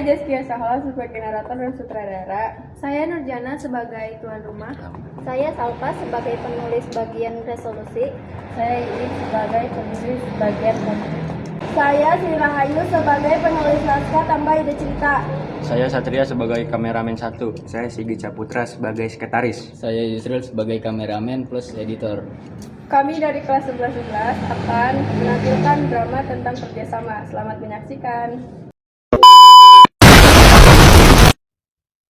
Zaskia Sahla sebagai narator dan sutradara. Saya Nurjana sebagai tuan rumah. Saya Salva sebagai penulis bagian resolusi. Saya Iin sebagai penulis bagian konflik. Saya Sri Rahayu sebagai penulis naskah tambah ide cerita. Saya Satria sebagai kameramen 1. Saya Sigit Saputra sebagai sekretaris. Saya Yusril sebagai kameramen plus editor. Kami dari kelas 11 akan menampilkan drama tentang kerjasama. Selamat menyaksikan.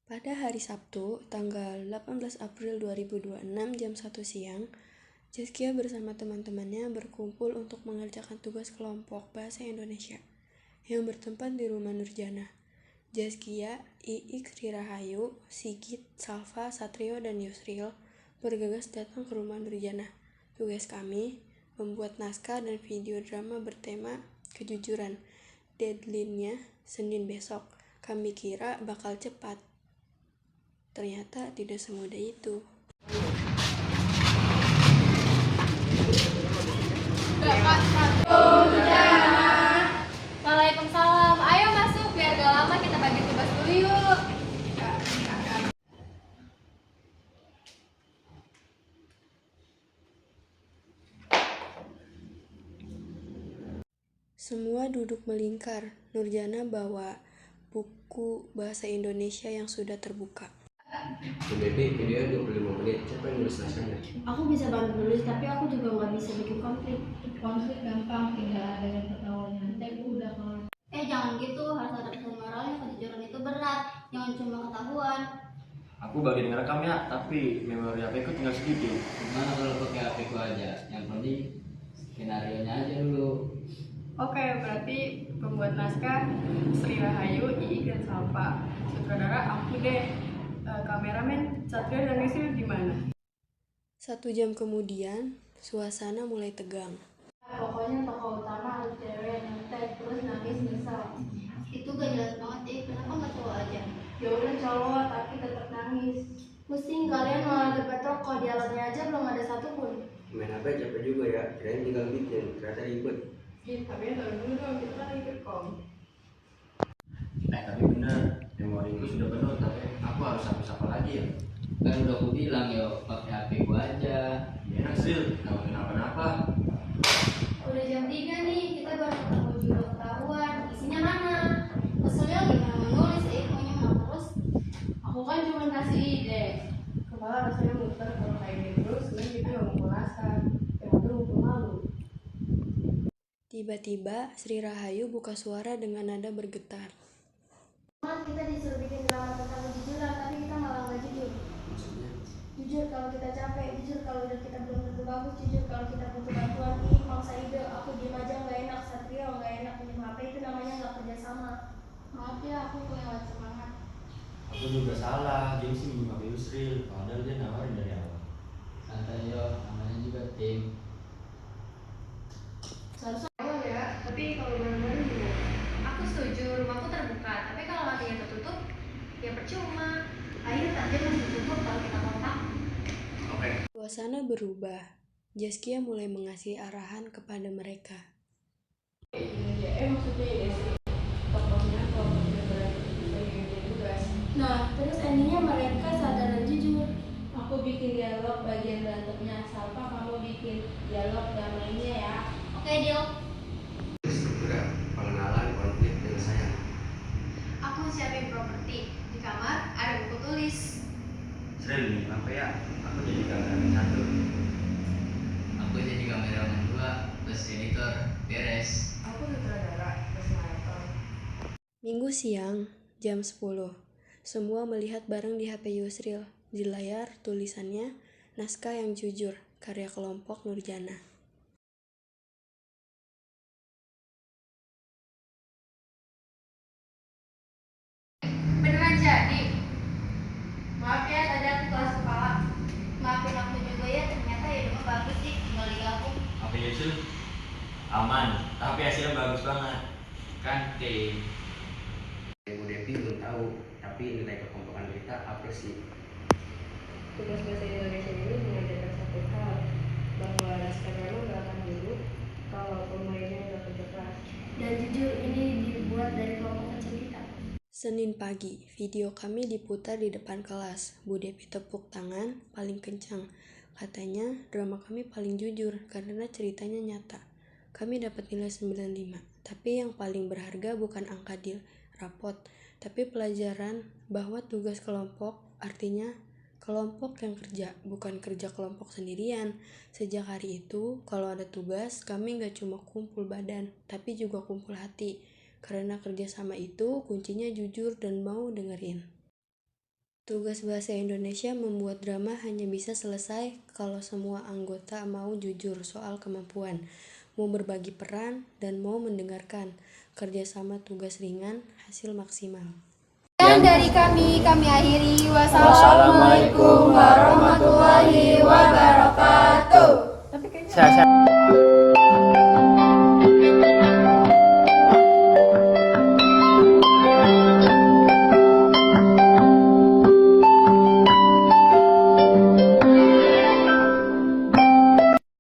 Pada hari Sabtu, tanggal 18 April 2026 jam 1 siang, Zaskia bersama teman-temannya berkumpul untuk mengerjakan tugas kelompok Bahasa Indonesia yang bertempat di rumah Nurjana. Zaskia, Iik, Sri Rahayu, Sigit, Salva, Satrio, dan Yusril bergegas datang ke rumah Nurjana. Tugas kami membuat naskah dan video drama bertema kejujuran. Deadline-nya Senin besok. Kami kira bakal cepat. Ternyata tidak semudah itu. Waalaikumsalam. Ayo masuk biar gak lama kita bagi tugas dulu yuk. Semua duduk melingkar. Nurjana bawa buku bahasa Indonesia yang sudah terbuka. Jadi video 25 menit. Siapa yang nulis naskahnya? Aku bisa bantu nulis, tapi aku juga nggak bisa bikin konflik. Konflik gampang, tinggal dengan ketawa nyantai udah kelar. Jangan gitu, harus ada pesan moralnya. Kejujuran itu berat, jangan cuma ketahuan. Aku bagian ngerekam ya, tapi memori HP ku tinggal sedikit. Gimana kalau pakai HP ku aja? Yang penting skenario-nya aja dulu. Oke, berarti pembuat naskah Sri Rahayu, Iik, dan Salva. Sutradara aku deh. Kameramen Satria dan Yusril di mana? 1 jam kemudian, suasana mulai tegang. Pokoknya tokoh utama harus cewek yang nyontek, terus nangis nyesel. Itu gak jelas banget, kenapa gak cowok aja? Ya udah cowok, tapi tetap nangis. Pusing kalian malah debat tokoh, dialognya aja belum ada satupun. Main apa capek juga ya, kirain tinggal bikin, ternyata ribet. Tapi ya tahu dulu dong, kita kan ikut kom. Tapi bener, memoriku sudah penuh, tapi aku harus apa lagi ya? Kan udah aku bilang yo pakai HP ku aja. Ya enak sih, gak kenapa-napa. Udah jam 3 nih, kita baru ketemu juga ketahuan. Isinya mana? Keselnya gimana mau nulis, maunya mau terus. Aku kan cuma kasih ide. Kepala rasanya muter kalau kayak gini terus, dan kita nggak mau naskah. Yang ada ngumpul malu. Tiba-tiba, Sri Rahayu buka suara dengan nada bergetar. Kita disuruh bikin drama tentang kejujuran, tapi kita malah nggak jujur. Maksudnya? Jujur kalau kita capek, jujur kalau udah kita belum tentu bagus, jujur kalau kita butuh bantuan. Ini maksa ide, aku diem aja nggak enak, Satrio nggak enak, minum HP itu namanya nggak kerja sama. Maaf ya, aku kelewat semangat. Aku juga salah, jadi sih minjem HP Yusril, padahal dia nawarin dari awal. Santai yo, namanya juga tim. Seharusnya Ya, tapi kalau bareng-bareng gimana? Aku setuju, rumahku terbuka. Tapi kalau matinya tertutup, ya percuma. Ayo tadi masih cukup kalau kita kontak. Suasana berubah. Zaskia mulai mengasih arahan kepada mereka. Maksudnya ini sih tokohnya kalau udah berani tugas. nah, terus endingnya mereka sadar dan jujur. Aku bikin dialog bagian berantemnya, Salva kamu bikin dialog damainya ya. Oke, deal. Struktura, pengenalan, konflik, penyelesaian. Aku siapin properti. Di kamar ada buku tulis. Sril nih, apa ya? Aku jadi kameramen 1. Aku jadi kameramen 2 plus editor. Beres. Aku sutradara, terus narator. Minggu siang, jam 10. Semua melihat bareng di HP Yusril. Di layar tulisannya, naskah yang jujur, karya kelompok Nurjana. Beneran jadi? Maaf ya, tadi aku kelas kepala. Maafin aku juga ya, ternyata hidupnya bagus sih, tinggal digabung. HP Yusril aman, tapi hasilnya bagus banget. Kan tim. Ibu Devi belum tahu, tapi nilai kekompokan kita apa sih? Tugas bahasa Indonesia ini mengajarkan satu hal, bahwa naskah drama nggak akan buruk kalau pemainnya nggak kerja keras. Dan jujur ini dibuat dari kelompok kecil kita. Senin pagi, video kami diputar di depan kelas. Bu Devi tepuk tangan paling kencang. Katanya drama kami paling jujur karena ceritanya nyata. Kami dapat nilai 95, tapi yang paling berharga bukan angka di rapot, tapi pelajaran bahwa tugas kelompok artinya kelompok yang kerja, bukan kerja kelompok sendirian. Sejak hari itu, kalau ada tugas, kami gak cuma kumpul badan, tapi juga kumpul hati. Karena kerjasama itu, kuncinya jujur dan mau dengerin. Tugas bahasa Indonesia membuat drama hanya bisa selesai kalau semua anggota mau jujur soal kemampuan, mau berbagi peran, dan mau mendengarkan. Kerjasama tugas ringan, hasil maksimal. Dan dari kami akhiri. Wassalamualaikum warahmatullahi wabarakatuh. Tapi kayaknya